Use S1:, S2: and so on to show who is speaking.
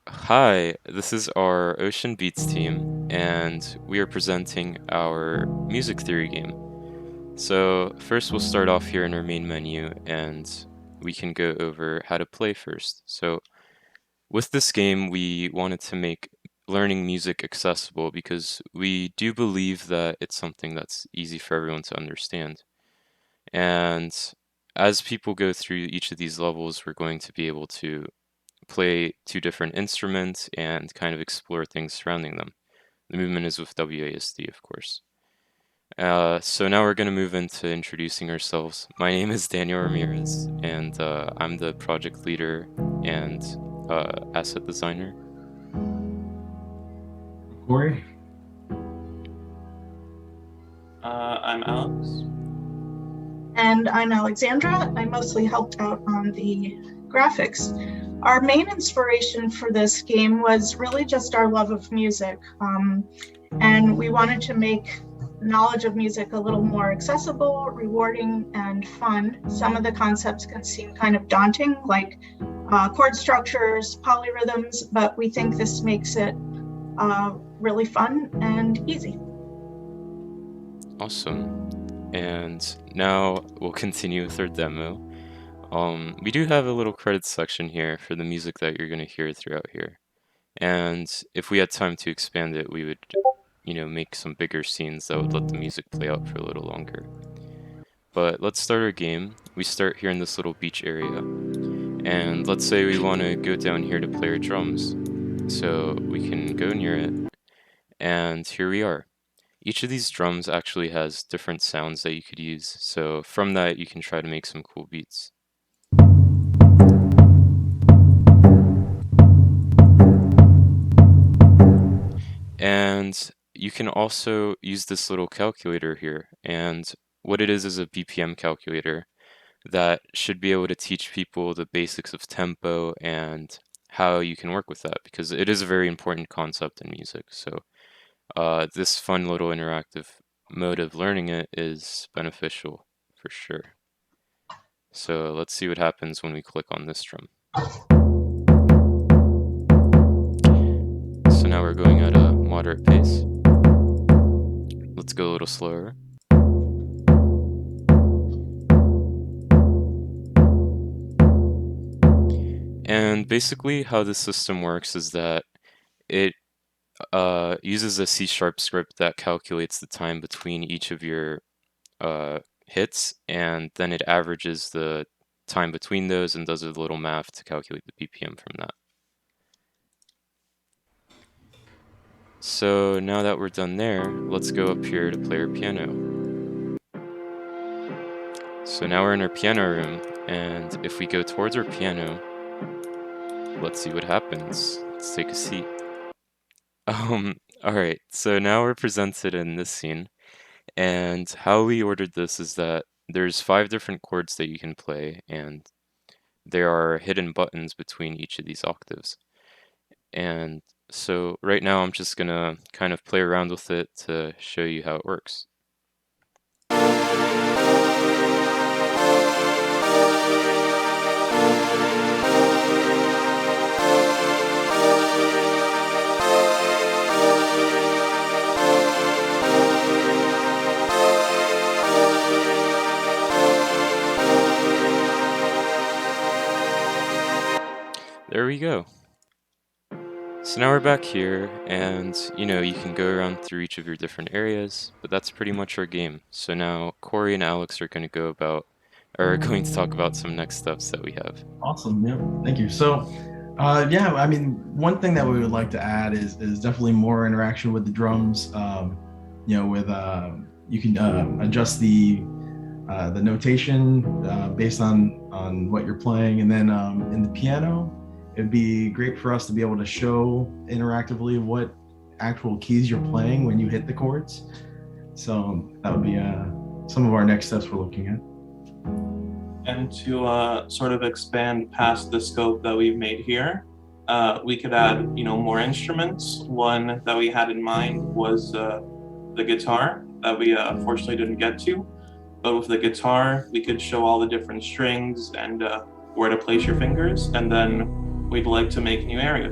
S1: Hi, this is our OceanBeats team, and we are presenting our music theory game. So, first we'll start off here in our main menu, and we can go over how to play first. So, with this game, we wanted to make learning music accessible because we do believe that it's something that's easy for everyone to understand. And as people go through each of these levels, we're going to be able to play two different instruments and kind of explore things surrounding them. The movement is with WASD, of course. So now we're going to move into introducing ourselves. My name is Daniel Ramirez, and I'm the project leader and asset designer.
S2: Corey?
S3: I'm Alex.
S4: And I'm Alexandra. I mostly helped out on the graphics. Our main inspiration for this game was really just our love of music. And we wanted to make knowledge of music a little more accessible, rewarding, and fun. Some of the concepts can seem kind of daunting, like chord structures, polyrhythms, but we think this makes it really fun and easy.
S1: Awesome. And now we'll continue with our demo. We do have a little credits section here for the music that you're going to hear throughout here. And if we had time to expand it, we would, make some bigger scenes that would let the music play out for a little longer. But let's start our game. We start here in this little beach area. And let's say we want to go down here to play our drums. So we can go near it. And here we are. Each of these drums actually has different sounds that you could use. So from that, you can try to make some cool beats. And you can also use this little calculator here. And what it is a BPM calculator that should be able to teach people the basics of tempo and how you can work with that, because it is a very important concept in music. So this fun little interactive mode of learning it is beneficial for sure. So let's see what happens when we click on this drum. So now we're going at a moderate pace. Let's go a little slower. And basically how this system works is that it uses a C# script that calculates the time between each of your hits, and then it averages the time between those and does a little math to calculate the BPM from that. So now that we're done there, let's go up here to play our piano. So now we're in our piano room, and if we go towards our piano, let's see what happens. Let's take a seat. Alright, so now we're presented in this scene, and how we ordered this is that there's 5 different chords that you can play, and there are hidden buttons between each of these octaves. And so right now I'm just gonna kind of play around with it to show you how it works. There we go. So now we're back here, and you can go around through each of your different areas, but that's pretty much our game. So now Corey and Alex are going to talk about some next steps that we have.
S2: Awesome. Yeah. Thank you. So, yeah, I mean, one thing that we would like to add is definitely more interaction with the drums. With you can adjust the notation based on what you're playing, and then in the piano, it'd be great for us to be able to show interactively what actual keys you're playing when you hit the chords. So that would be some of our next steps we're looking at.
S3: And to sort of expand past the scope that we've made here, we could add, more instruments. One that we had in mind was the guitar that we unfortunately didn't get to. But with the guitar, we could show all the different strings and where to place your fingers. And then we'd like to make new areas.